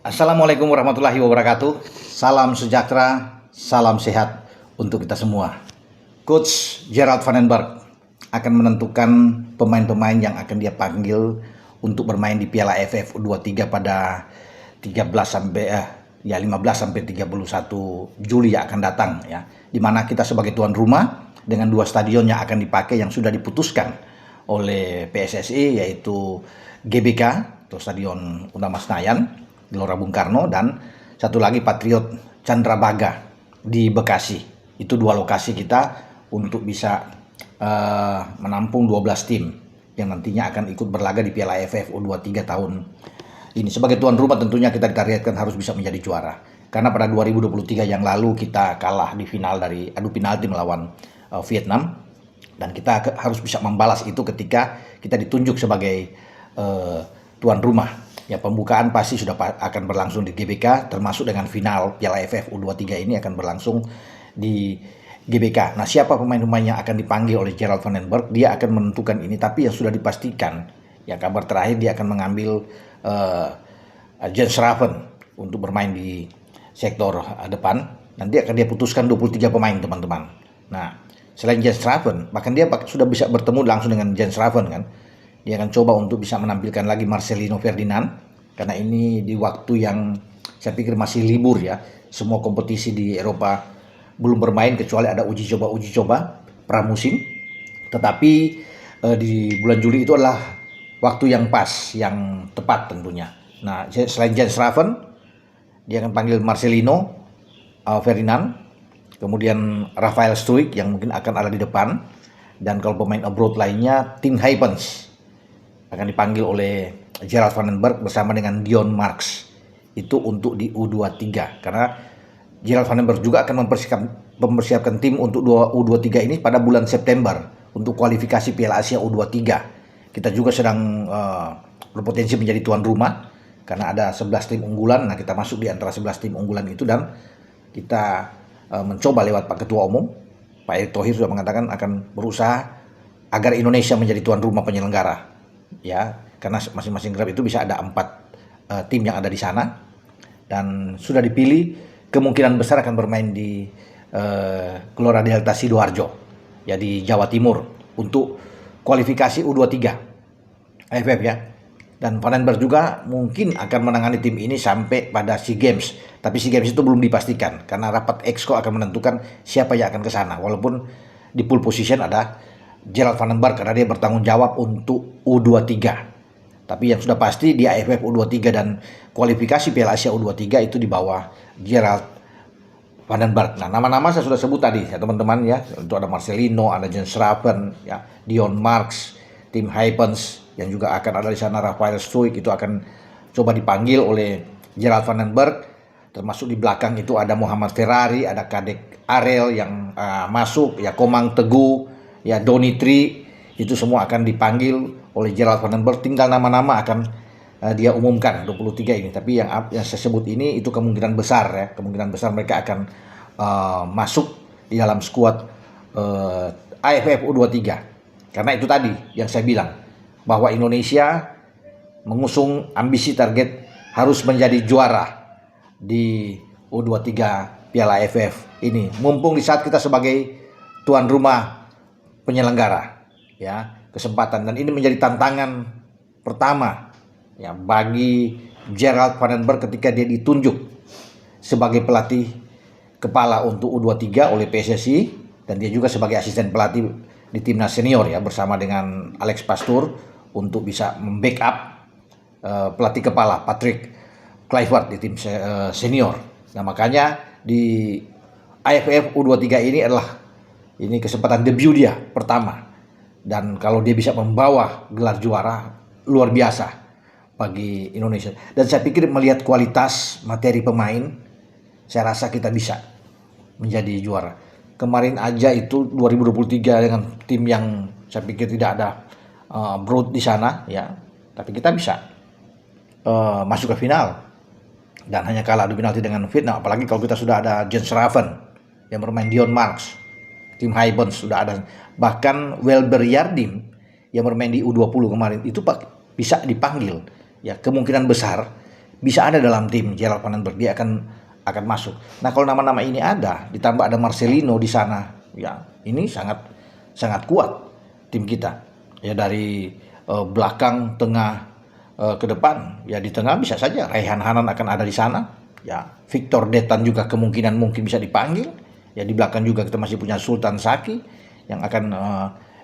Assalamualaikum warahmatullahi wabarakatuh. Salam sejahtera, salam sehat untuk kita semua. Coach Gerald Van den Berg akan menentukan pemain-pemain yang akan dia panggil untuk bermain di Piala AFF U23 pada 15 sampai 31 Juli yang akan datang ya. Di mana kita sebagai tuan rumah dengan dua stadion yang akan dipakai yang sudah diputuskan oleh PSSI, yaitu GBK atau Stadion Utama Senayan Gelora Bung Karno, dan satu lagi Patriot Candrabaga di Bekasi. Itu dua lokasi kita untuk bisa menampung 12 tim yang nantinya akan ikut berlaga di Piala AFF U23 tahun ini. Sebagai tuan rumah tentunya kita ditargetkan harus bisa menjadi juara. Karena pada 2023 yang lalu kita kalah di final dari adu penalti melawan Vietnam, dan kita harus bisa membalas itu ketika kita ditunjuk sebagai tuan rumah. Ya, pembukaan pasti sudah akan berlangsung di GBK, termasuk dengan final Piala AFF U23 ini akan berlangsung di GBK. Nah, siapa pemain-pemain yang akan dipanggil oleh Gerald Van den Berg, dia akan menentukan ini, tapi yang sudah dipastikan, ya kabar terakhir dia akan mengambil Jens Schraven untuk bermain di sektor depan. Nanti akan dia putuskan 23 pemain, teman-teman. Nah, selain Jens Schraven, bahkan dia sudah bisa bertemu langsung dengan Jens Schraven kan. Dia akan coba untuk bisa menampilkan lagi Marcelino Ferdinand, karena ini di waktu yang saya pikir masih libur ya. Semua kompetisi di Eropa belum bermain kecuali ada uji coba pramusim. Tetapi di bulan Juli itu adalah waktu yang pas, yang tepat tentunya. Nah, selain Jens Schraven, dia akan panggil Marcelino Ferdinand, kemudian Rafael Struijk yang mungkin akan ada di depan, dan kalau pemain abroad lainnya Tim Hypens akan dipanggil oleh Gerald Van den Berg bersama dengan Dion Marks, itu untuk di U23, karena Gerald Van den Berg juga akan mempersiapkan tim untuk U23 ini pada bulan September untuk kualifikasi Piala Asia U23. Kita juga sedang berpotensi menjadi tuan rumah karena ada 11 tim unggulan. Nah, kita masuk di antara 11 tim unggulan itu, dan kita mencoba lewat Pak Ketua Umum Pak Erick Thohir sudah mengatakan akan berusaha agar Indonesia menjadi tuan rumah penyelenggara. Ya, karena masing-masing klub itu bisa ada 4 tim yang ada di sana, dan sudah dipilih kemungkinan besar akan bermain di Gelora Delta Sidoarjo ya, di Jawa Timur untuk kualifikasi U23 AFF ya. Dan Van den Berg juga mungkin akan menangani tim ini sampai pada SEA Games, tapi SEA Games itu belum dipastikan karena rapat Exco akan menentukan siapa yang akan ke sana. Walaupun di pole position ada Gerald Van den Berg karena dia bertanggung jawab untuk U23. Tapi yang sudah pasti di AFF U23 dan kualifikasi Piala Asia U23 itu di bawah Gerald Van den Berg. Nah, nama-nama saya sudah sebut tadi ya teman-teman ya. Itu ada Marcelino, ada Jens Schraven, ya, Dion Marks, Tim Hypens yang juga akan ada di sana, Rafael Struijk itu akan coba dipanggil oleh Gerald Van den Berg. Termasuk di belakang itu ada Muhammad Ferrari, ada Kadek Arel yang masuk, ya Komang Teguh, ya Donitri, itu semua akan dipanggil oleh Gerald Van den Berg. Tinggal nama-nama akan dia umumkan 23 ini. Tapi yang saya sebut ini itu kemungkinan besar ya, kemungkinan besar mereka akan masuk di dalam skuad AFF U23. Karena itu tadi yang saya bilang bahwa Indonesia mengusung ambisi target harus menjadi juara di U23 Piala AFF ini. Mumpung di saat kita sebagai tuan rumah penyelenggara ya, kesempatan, dan ini menjadi tantangan pertama ya bagi Gerald Van den Berg ketika dia ditunjuk sebagai pelatih kepala untuk U23 oleh PSSI, dan dia juga sebagai asisten pelatih di timnas senior ya bersama dengan Alex Pastur untuk bisa membackup pelatih kepala Patrick Kluivert di tim senior. Nah, makanya di AFF U23 ini adalah kesempatan debut dia pertama, dan kalau dia bisa membawa gelar juara luar biasa bagi Indonesia. Dan saya pikir melihat kualitas materi pemain, saya rasa kita bisa menjadi juara. Kemarin aja itu 2023 dengan tim yang saya pikir tidak ada broad di sana ya, tapi kita bisa masuk ke final dan hanya kalah adu penalti dengan Vietnam. Apalagi kalau kita sudah ada Jens Schraven yang bermain, Dion Marks, Tim Hypens sudah ada, bahkan Welber Yardim yang bermain di U20 kemarin itu bisa dipanggil ya, kemungkinan besar bisa ada dalam tim Gerald Vandenberg, dia akan masuk. Nah, kalau nama-nama ini ada, ditambah ada Marcelino di sana, ya ini sangat sangat kuat tim kita. Ya dari belakang, tengah, ke depan. Ya di tengah bisa saja Raihan Hanan akan ada di sana. Ya Victor Detan juga kemungkinan mungkin bisa dipanggil. Ya di belakang juga kita masih punya Sultan Saki yang akan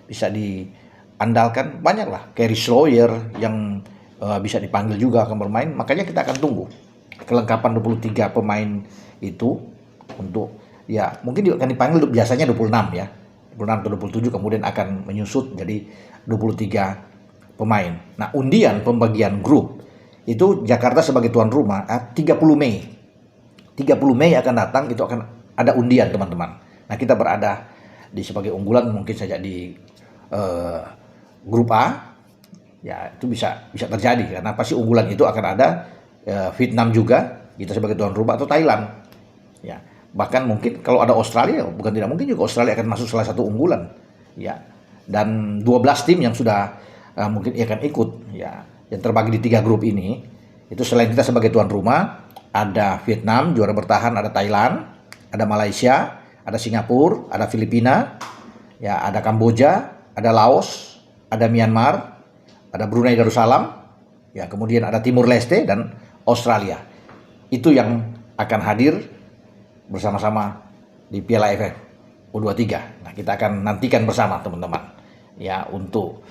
bisa diandalkan. Banyak lah, Kerry Schloyer yang bisa dipanggil juga akan bermain. Makanya kita akan tunggu kelengkapan 23 pemain itu untuk, ya mungkin juga akan dipanggil biasanya 26 ya. 26 atau 27 kemudian akan menyusut jadi 23 pemain. Nah, undian pembagian grup itu Jakarta sebagai tuan rumah 30 Mei. 30 Mei akan datang, itu akan ada undian, teman-teman. Nah, kita berada di sebagai unggulan mungkin saja di grup A. Ya, itu bisa terjadi karena pasti unggulan itu akan ada. Vietnam juga kita sebagai tuan rumah, atau Thailand. Ya, bahkan mungkin kalau ada Australia, bukan tidak mungkin juga Australia akan masuk salah satu unggulan. Ya. Dan 12 tim yang sudah mungkin akan ikut, ya, yang terbagi di 3 grup ini. Itu selain kita sebagai tuan rumah, ada Vietnam juara bertahan, ada Thailand, ada Malaysia, ada Singapura, ada Filipina, ya, ada Kamboja, ada Laos, ada Myanmar, ada Brunei Darussalam, ya, kemudian ada Timur Leste dan Australia. Itu yang akan hadir bersama-sama di Piala AFF U23. Nah, kita akan nantikan bersama, teman-teman. Ya, untuk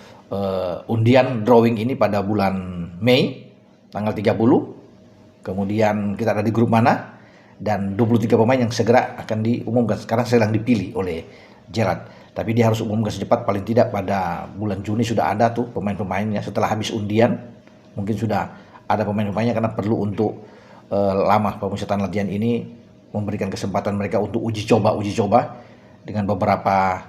undian drawing ini pada bulan Mei tanggal 30. Kemudian kita ada di grup mana dan 23 pemain yang segera akan diumumkan. Sekarang sedang dipilih oleh Gerard. Tapi dia harus umumkan secepat, paling tidak pada bulan Juni sudah ada tuh pemain-pemainnya. Setelah habis undian mungkin sudah ada pemain-pemainnya, karena perlu untuk lama pemusatan latihan ini memberikan kesempatan mereka untuk uji coba dengan beberapa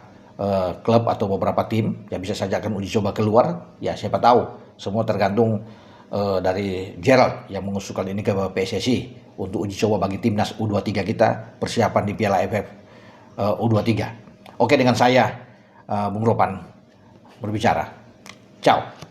klub atau beberapa tim. Ya bisa saja akan uji coba keluar, ya siapa tahu. Semua tergantung dari Gerald yang mengusulkan ini ke PSSI untuk uji coba bagi timnas U23 kita persiapan di Piala AFF U23. Oke, dengan saya Bung Ropan berbicara. Ciao.